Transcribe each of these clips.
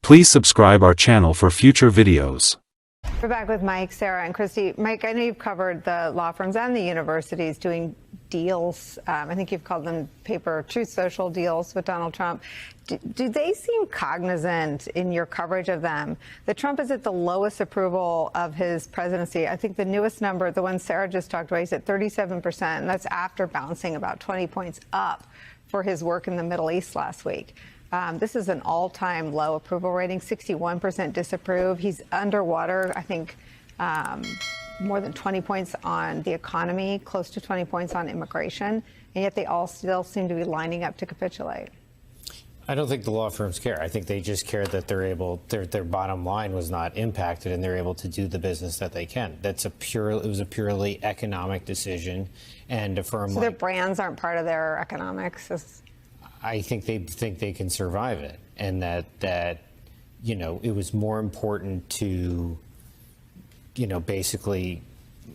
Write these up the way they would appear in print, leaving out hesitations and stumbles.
Please subscribe our channel for future videos. We're back with Mike, Sarah, and Christy. Mike, I know you've covered the law firms and the universities doing deals. I think you've called them paper Truth Social deals with Donald Trump. Do they seem cognizant in your coverage of them that Trump is at the lowest approval of his presidency? I think the newest number, the one Sarah just talked about, he's at 37%, and that's after bouncing about 20 points up for his work in the Middle East last week. This is an all-time low approval rating, 61% disapprove. He's underwater, I think, more than 20 points on the economy, close to 20 points on immigration, and yet they all still seem to be lining up to capitulate. I don't think the law firms care. I think they just care that they're able, their bottom line was not impacted and they're able to do the business that they can. It was a purely economic decision, and a firm so their brands aren't part of their economics. I think they can survive it, and that you know, it was more important to, you know, basically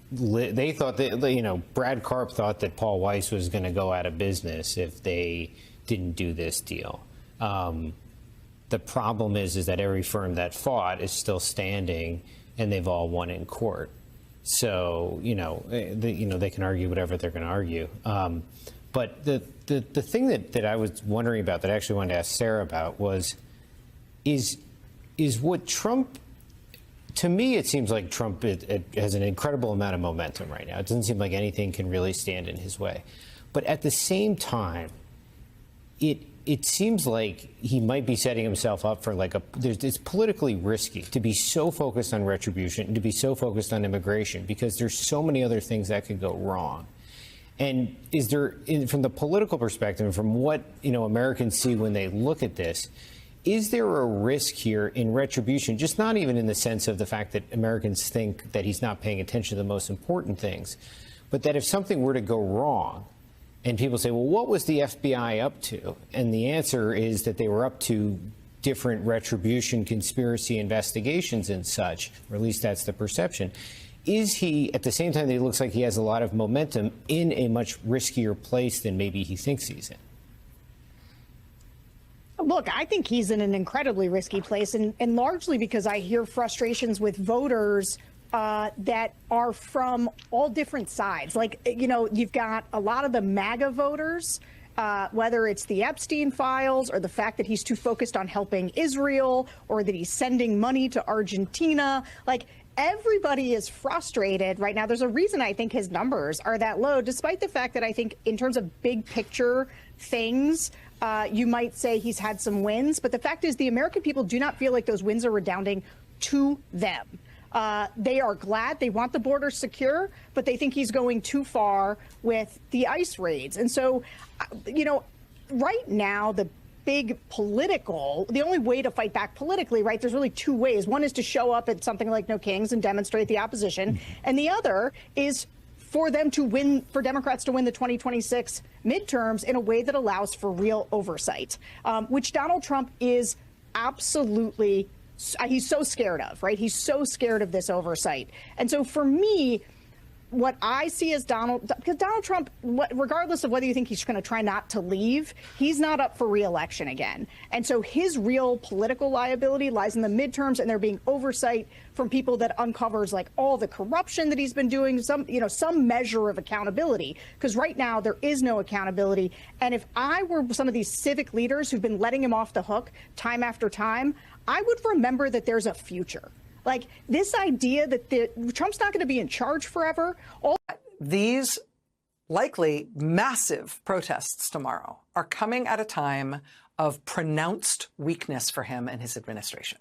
they thought that, you know, Brad Karp thought that Paul Weiss was going to go out of business if they didn't do this deal. The problem is that every firm that fought is still standing, and they've all won in court. So, you know, they can argue whatever they're going to argue. But the thing that I was wondering about, that I actually wanted to ask Sarah about, is what Trump, to me, it seems like Trump it has an incredible amount of momentum right now. It doesn't seem like anything can really stand in his way. But at the same time, it seems like he might be setting himself up for like it's politically risky to be so focused on retribution and to be so focused on immigration, because there's so many other things that could go wrong. And is there, from the political perspective, and from what, you know, Americans see when they look at this, is there a risk here in retribution, just not even in the sense of the fact that Americans think that he's not paying attention to the most important things, but that if something were to go wrong and people say, well, what was the FBI up to? And the answer is that they were up to different retribution, conspiracy investigations and such, or at least that's the perception. Is he, at the same time that he looks like he has a lot of momentum, in a much riskier place than maybe he thinks he's in? Look, I think he's in an incredibly risky place, and largely because I hear frustrations with voters that are from all different sides. Like, you know, you've got a lot of the MAGA voters, whether it's the Epstein files or the fact that he's too focused on helping Israel, or that he's sending money to Argentina. Like, everybody is frustrated right now. There's a reason I think his numbers are that low, despite the fact that I think in terms of big picture things, you might say he's had some wins. But the fact is, the American people do not feel like those wins are redounding to them. They are glad, they want the border secure, but they think he's going too far with the ICE raids. And so, you know, right now, the only way to fight back politically, right, there's really two ways. One is to show up at something like No Kings and demonstrate the opposition. And the other is for them to win, for Democrats to win the 2026 midterms in a way that allows for real oversight, which Donald Trump is absolutely, he's so scared of, right? He's so scared of this oversight. And so for me, what I see as because Donald Trump, regardless of whether you think he's going to try not to leave, he's not up for re-election again. And so his real political liability lies in the midterms, and there being oversight from people that uncovers like all the corruption that he's been doing, some measure of accountability, because right now there is no accountability. And if I were some of these civic leaders who've been letting him off the hook time after time, I would remember that there's a future. Like, this idea that Trump's not going to be in charge forever. These likely massive protests tomorrow are coming at a time of pronounced weakness for him and his administration.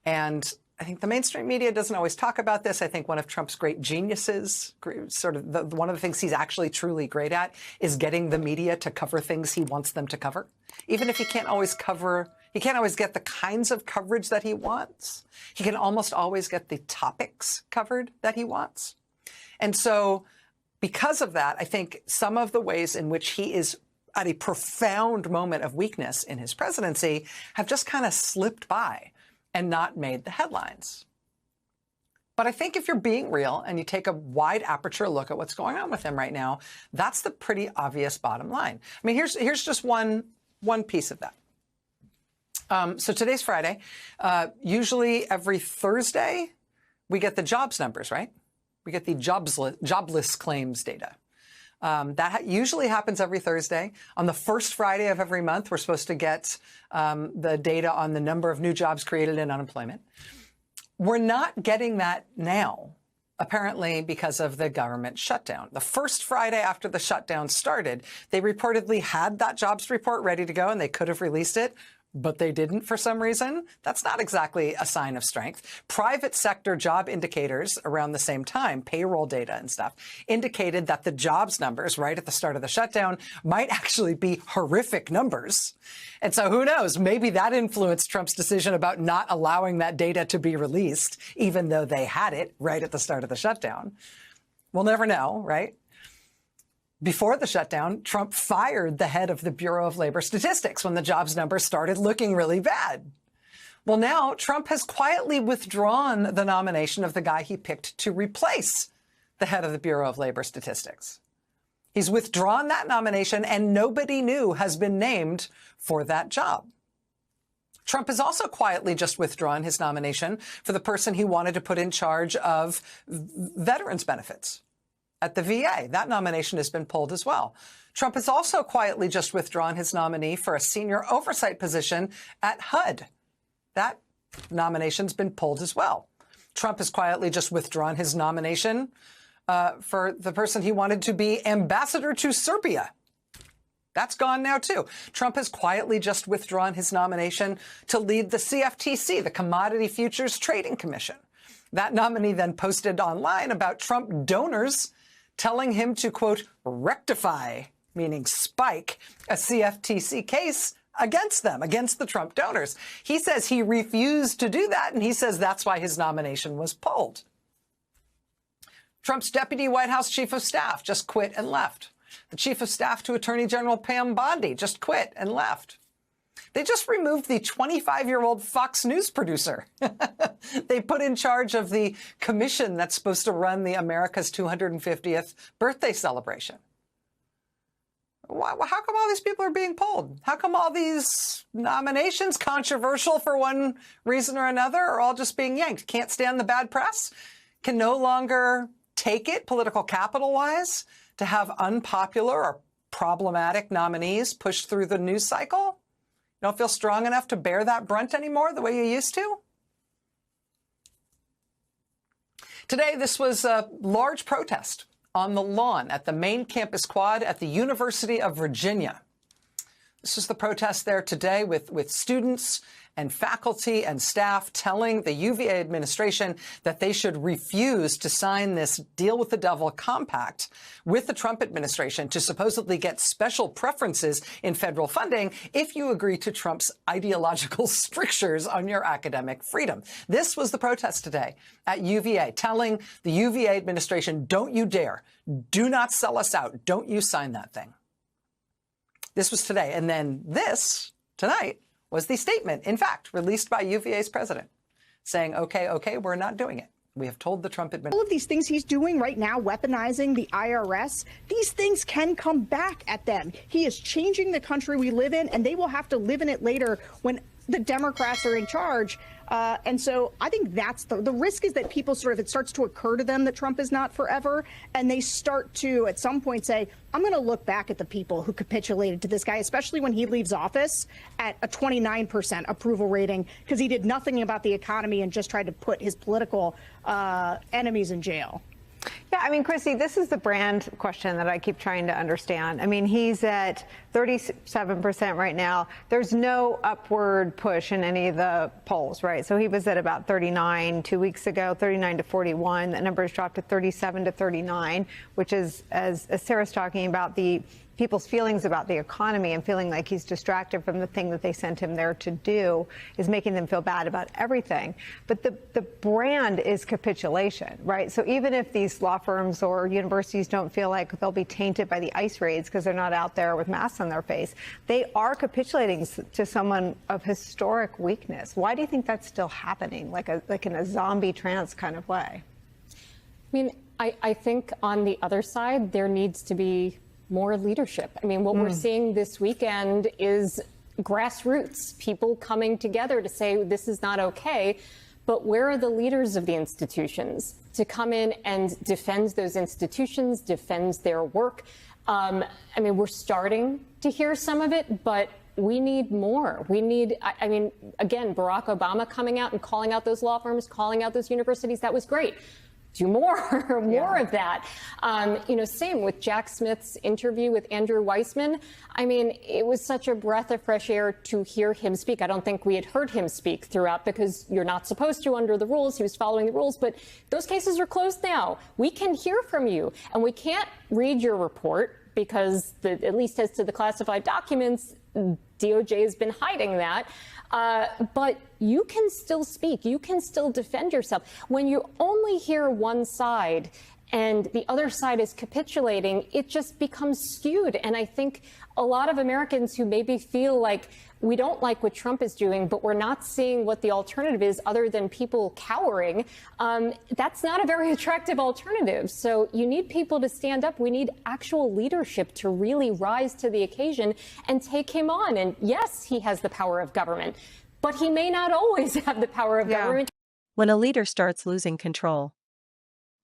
And I think the mainstream media doesn't always talk about this. I think one of Trump's great geniuses, sort of one of the things he's actually truly great at, is getting the media to cover things he wants them to cover. Even if he can't always get the kinds of coverage that he wants, he can almost always get the topics covered that he wants. And so because of that, I think some of the ways in which he is at a profound moment of weakness in his presidency have just kind of slipped by and not made the headlines. But I think if you're being real and you take a wide aperture look at what's going on with him right now, that's the pretty obvious bottom line. I mean, here's just one piece of that. So today's Friday. Usually every Thursday, we get the jobs numbers, right? We get the jobless claims data. That usually happens every Thursday. On the first Friday of every month, we're supposed to get the data on the number of new jobs created in unemployment. We're not getting that now, apparently because of the government shutdown. The first Friday after the shutdown started, they reportedly had that jobs report ready to go and they could have released it, but they didn't for some reason. That's not exactly a sign of strength. Private sector job indicators around the same time, payroll data and stuff, indicated that the jobs numbers right at the start of the shutdown might actually be horrific numbers. And so who knows, maybe that influenced Trump's decision about not allowing that data to be released, even though they had it right at the start of the shutdown. We'll never know, right? Before the shutdown, Trump fired the head of the Bureau of Labor Statistics when the jobs numbers started looking really bad. Well, now Trump has quietly withdrawn the nomination of the guy he picked to replace the head of the Bureau of Labor Statistics. He's withdrawn that nomination and nobody new has been named for that job. Trump has also quietly just withdrawn his nomination for the person he wanted to put in charge of veterans benefits at the VA. That nomination has been pulled as well. Trump has also quietly just withdrawn his nominee for a senior oversight position at HUD. That nomination's been pulled as well. Trump has quietly just withdrawn his nomination for the person he wanted to be ambassador to Serbia. That's gone now, too. Trump has quietly just withdrawn his nomination to lead the CFTC, the Commodity Futures Trading Commission. That nominee then posted online about Trump donors telling him to, quote, rectify, meaning spike, a CFTC case against them, against the Trump donors. He says he refused to do that, and he says that's why his nomination was pulled. Trump's deputy White House chief of staff just quit and left. The chief of staff to Attorney General Pam Bondi just quit and left. They just removed the 25-year-old Fox News producer. They put in charge of the commission that's supposed to run the America's 250th birthday celebration. How come all these people are being pulled? How come all these nominations, controversial for one reason or another, are all just being yanked? Can't stand the bad press? Can no longer take it, political capital-wise, to have unpopular or problematic nominees pushed through the news cycle? You don't feel strong enough to bear that brunt anymore the way you used to? Today, this was a large protest on the lawn at the main campus quad at the University of Virginia. This is the protest there today with students and faculty and staff telling the UVA administration that they should refuse to sign this deal with the devil compact with the Trump administration to supposedly get special preferences in federal funding if you agree to Trump's ideological strictures on your academic freedom. This was the protest today at UVA, telling the UVA administration, don't you dare, do not sell us out, don't you sign that thing. This was today. And then this, tonight, was the statement, in fact, released by UVA's president, saying, okay, we're not doing it. We have told the Trump administration. All of these things he's doing right now, weaponizing the IRS, these things can come back at them. He is changing the country we live in, and they will have to live in it later when the Democrats are in charge. And so I think that's the risk, is that people it starts to occur to them that Trump is not forever. And they start to, at some point, say, I'm going to look back at the people who capitulated to this guy, especially when he leaves office at a 29% approval rating, because he did nothing about the economy and just tried to put his political enemies in jail. Yeah, I mean, Christy, this is the brand question that I keep trying to understand. I mean, he's at 37% right now. There's no upward push in any of the polls, right? So he was at about 39 2 weeks ago, 39 to 41. That number has dropped to 37 to 39, which is, as Sarah's talking about, the people's feelings about the economy and feeling like he's distracted from the thing that they sent him there to do is making them feel bad about everything. But the brand is capitulation, right? So even if these law firms or universities don't feel like they'll be tainted by the ICE raids because they're not out there with masks on their face, they are capitulating to someone of historic weakness. Why do you think that's still happening, like in a zombie trance kind of way? I mean, I think on the other side, there needs to be more leadership. I mean, what we're seeing this weekend is grassroots, people coming together to say this is not okay. But where are the leaders of the institutions to come in and defend those institutions, defend their work? I mean, we're starting to hear some of it, but we need more. We need, I mean, again, Barack Obama coming out and calling out those law firms, calling out those universities, that was great. Do more, more of that. You know, same with Jack Smith's interview with Andrew Weissman. I mean, it was such a breath of fresh air to hear him speak. I don't think we had heard him speak throughout because you're not supposed to under the rules. He was following the rules, but those cases are closed now. We can hear from you, and we can't read your report because, at least as to the classified documents, DOJ has been hiding that. But you can still speak. You can still defend yourself. When you only hear one side and the other side is capitulating, it just becomes skewed. And I think a lot of Americans who maybe feel like we don't like what Trump is doing, but we're not seeing what the alternative is other than people cowering, that's not a very attractive alternative. So you need people to stand up. We need actual leadership to really rise to the occasion and take him on. And yes, he has the power of government, but he may not always have the power of government. When a leader starts losing control,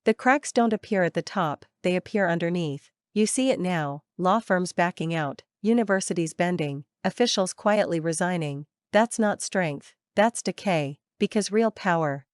the cracks don't appear at the top, they appear underneath. You see it now, law firms backing out, universities bending, officials quietly resigning. That's not strength, that's decay, because real power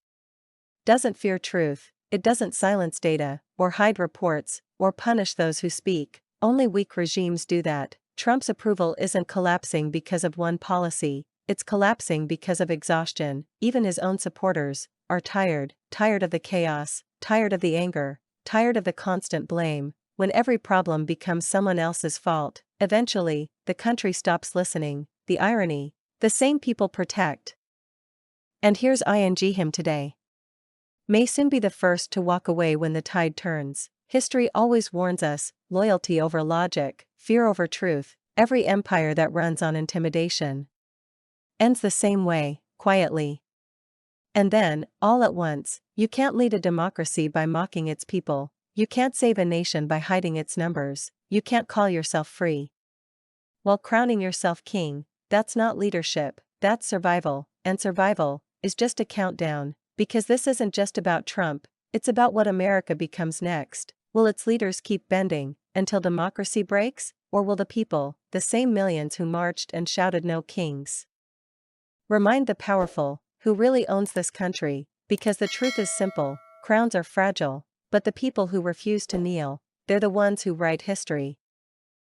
doesn't fear truth, it doesn't silence data, or hide reports, or punish those who speak. Only weak regimes do that. Trump's approval isn't collapsing because of one policy, it's collapsing because of exhaustion. Even his own supporters are tired of the chaos, tired of the anger, tired of the constant blame. When every problem becomes someone else's fault, eventually, the country stops listening. The irony, the same people protect. And here's him today. May soon be the first to walk away when the tide turns. History always warns us, loyalty over logic, fear over truth. Every empire that runs on intimidation ends the same way, quietly. And then, all at once, you can't lead a democracy by mocking its people. You can't save a nation by hiding its numbers. You can't call yourself free while crowning yourself king. That's not leadership, that's survival, and survival is just a countdown, because this isn't just about Trump, it's about what America becomes next. Will its leaders keep bending until democracy breaks, or will the people, the same millions who marched and shouted no kings, remind the powerful, who really owns this country? Because the truth is simple, crowns are fragile, but the people who refuse to kneel, they're the ones who write history.